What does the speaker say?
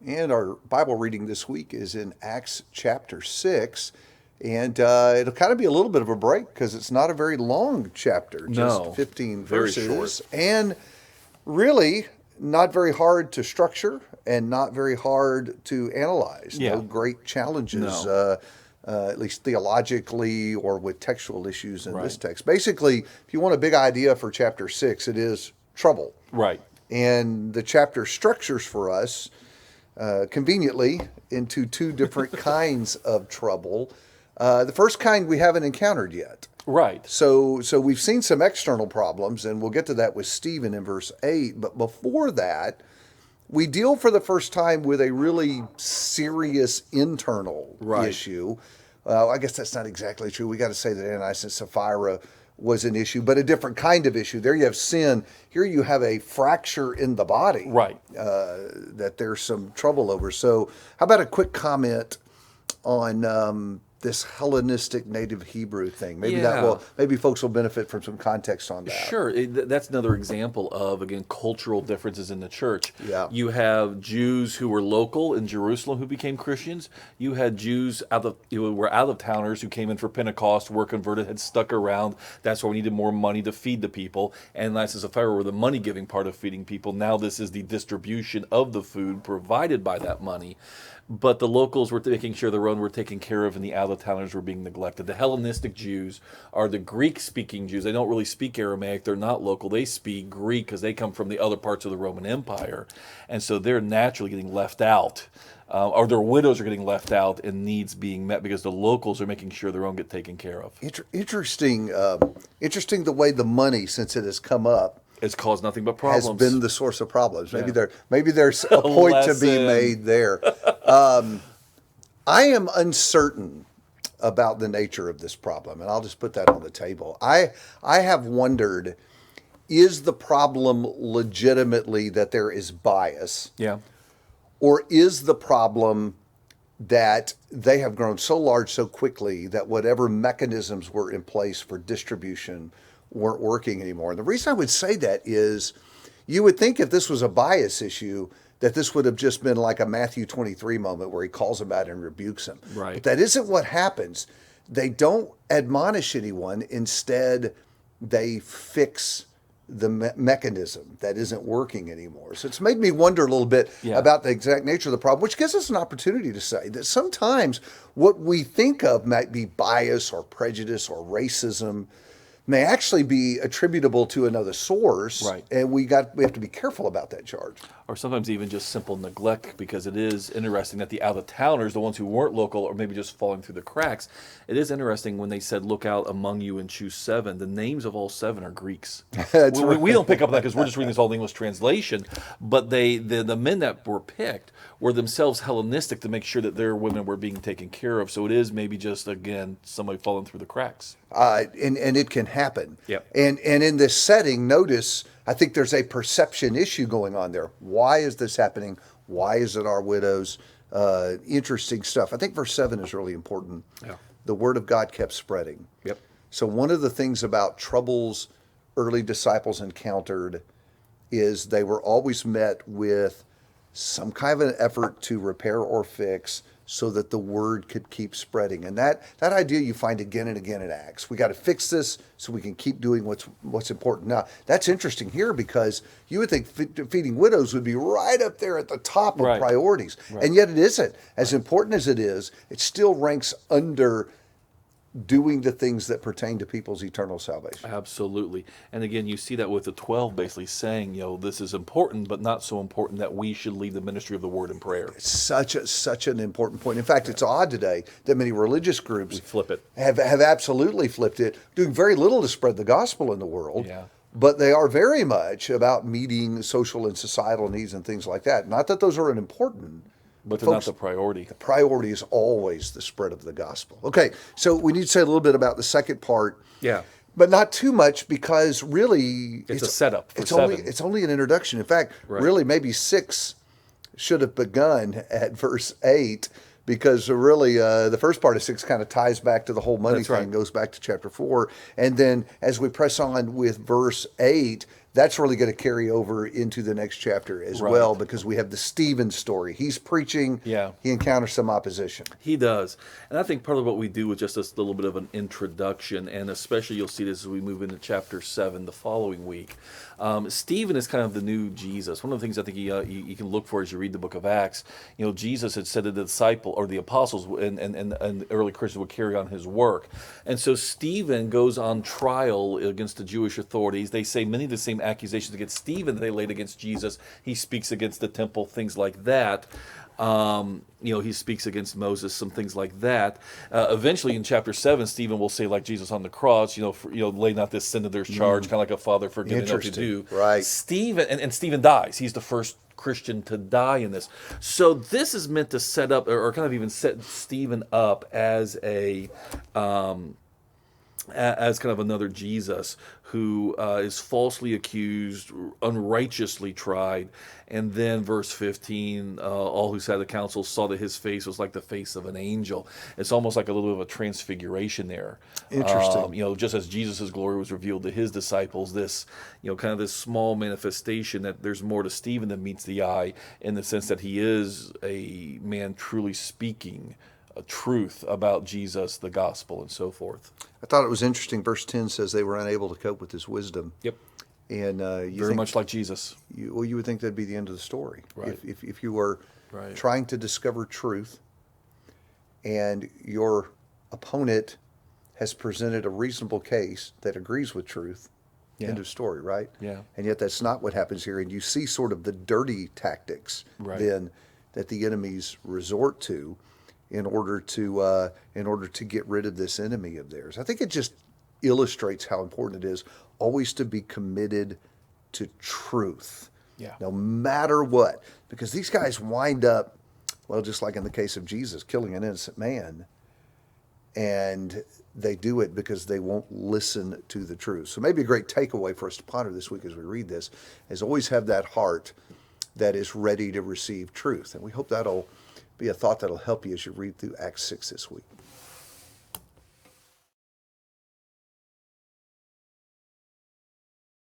And our Bible reading this week is in Acts chapter 6. And it'll kind of be a little bit of a break because it's not a very long chapter, just No, 15 very verses. short. And really not very hard to structure and not very hard to analyze. Yeah. No great challenges, No. at least theologically or with textual issues in this Right. text. Basically, if you want a big idea for chapter 6, it is trouble. Right. And the chapter structures for us conveniently into two different kinds of trouble. The first kind we haven't encountered yet. Right. So we've seen some external problems, and we'll get to that with Stephen in verse 8. But before that, we deal for the first time with a really serious internal Right. issue. I guess that's not exactly true. We got to say that Ananias and Sapphira was an issue, but a different kind of issue. There you have sin. Here you have a fracture in the body. Right. That there's some trouble over. So, how about a quick comment on this Hellenistic native Hebrew thing? Maybe Yeah. maybe folks will benefit from some context on that. Sure. That's another example of, again, cultural differences in the church. Yeah. You have Jews who were local in Jerusalem who became Christians. You had Jews who were out of towners who came in for Pentecost, were converted, had stuck around. That's why we needed more money to feed the people. And Ananias and Sapphira were the money giving part of feeding people. Now this is the distribution of the food provided by that money. But the locals were making sure their own were taken care of and the out-of-towners were being neglected. The Hellenistic Jews are the Greek-speaking Jews. They don't really speak Aramaic. They're not local. They speak Greek because they come from the other parts of the Roman Empire. And so they're naturally getting left out. Or their widows are getting left out and needs being met because the locals are making sure their own get taken care of. Interesting the way the money, since it has come up, It's caused nothing but has problems. been the source of problems. Maybe Yeah. there's a point to be Lesson. made there. I am uncertain about the nature of this problem, and I'll just put that on the table. I have wondered, is the problem legitimately that there is bias, Yeah. or is the problem that they have grown so large so quickly that whatever mechanisms were in place for distribution weren't working anymore? And the reason I would say that is you would think if this was a bias issue, that this would have just been like a Matthew 23 moment where he calls him out and rebukes him. Right. But that isn't what happens. They don't admonish anyone. Instead, they fix the mechanism that isn't working anymore. So it's made me wonder a little bit Yeah. about the exact nature of the problem, which gives us an opportunity to say that sometimes what we think of might be bias or prejudice or racism may actually be attributable to another source. Right. And we have to be careful about that charge. Or sometimes even just simple neglect, because it is interesting that the out-of-towners, the ones who weren't local or maybe just falling through the cracks, it is interesting when they said, look out among you and choose 7, the names of all 7 are Greeks. That's we don't pick up on that because we're just reading this all in English translation, but the men that were picked were themselves Hellenistic to make sure that their women were being taken care of. So it is maybe just, again, somebody falling through the cracks. And it can happen. Yep. And in this setting, notice, I think there's a perception issue going on there. Why is this happening? Why is it our widows? Interesting stuff. I think verse 7 is really important. Yeah. The word of God kept spreading. Yep. So one of the things about troubles early disciples encountered is they were always met with some kind of an effort to repair or fix so that the word could keep spreading. And that idea you find again and again in Acts. We got to fix this so we can keep doing what's important. Now, that's interesting here because you would think feeding widows would be right up there at the top of Right. priorities. And yet it isn't. As important as it is, it still ranks under doing the things that pertain to people's eternal salvation. Absolutely. And again, you see that with the 12 basically saying, this is important, but not so important that we should leave the ministry of the word and prayer. Such an important point. In fact, it's odd today that many religious groups Flip it. have absolutely flipped it, doing very little to spread the gospel in the world. Yeah. But they are very much about meeting social and societal needs and things like that. Not that those aren't important, But they're folks, not the priority. priority is always the spread of the gospel. Okay, so we need to say a little bit about the second part. Yeah. But not too much because really It's a setup for it's only 7. it's only an introduction. In fact, Right. really maybe 6 should have begun at verse 8 because really the first part of 6 kind of ties back to the whole money That's thing, right. goes back to chapter 4. And then as we press on with verse 8, that's really going to carry over into the next chapter as Right. well, because we have the Stephen story. He's preaching. Yeah. He encounters some opposition. He does. And I think part of what we do with just this little bit of an introduction, and especially you'll see this as we move into chapter 7 the following week. Stephen is kind of the new Jesus. One of the things I think you can look for as you read the book of Acts, Jesus had said that the disciple or the apostles and early Christians would carry on his work. And so Stephen goes on trial against the Jewish authorities. They say many of the same accusations against Stephen that they laid against Jesus. He speaks against the temple, things like that. He speaks against Moses, some things like that. Eventually, in chapter 7, Stephen will say, like Jesus on the cross, lay not this sin to their charge, kind of like a father forgiving what to do. Interesting. Right. Stephen, and Stephen dies. He's the first Christian to die in this. So this is meant to set up, or kind of even set Stephen up as as kind of another Jesus who is falsely accused, unrighteously tried. And then verse 15, all who sat at the council saw that his face was like the face of an angel. It's almost like a little bit of a transfiguration there. Interesting. Just as Jesus' glory was revealed to his disciples, this, kind of this small manifestation that there's more to Stephen than meets the eye, in the sense that he is a man truly speaking a truth about Jesus, the gospel, and so forth. I thought it was interesting. Verse 10 says they were unable to cope with his wisdom. Yep. And you Very think, much like Jesus. you would think that'd be the end of the story. Right. If you were Right. trying to discover truth and your opponent has presented a reasonable case that agrees with truth, Yeah. end of story, right? Yeah. And yet that's not what happens here. And you see sort of the dirty tactics Right. then that the enemies resort to in order to get rid of this enemy of theirs. I think it just illustrates how important it is always to be committed to truth, Yeah. no matter what. Because these guys wind up, well, just like in the case of Jesus, killing an innocent man, and they do it because they won't listen to the truth. So maybe a great takeaway for us to ponder this week as we read this is always have that heart that is ready to receive truth. And we hope that'll be a thought that'll help you as you read through Acts 6 this week.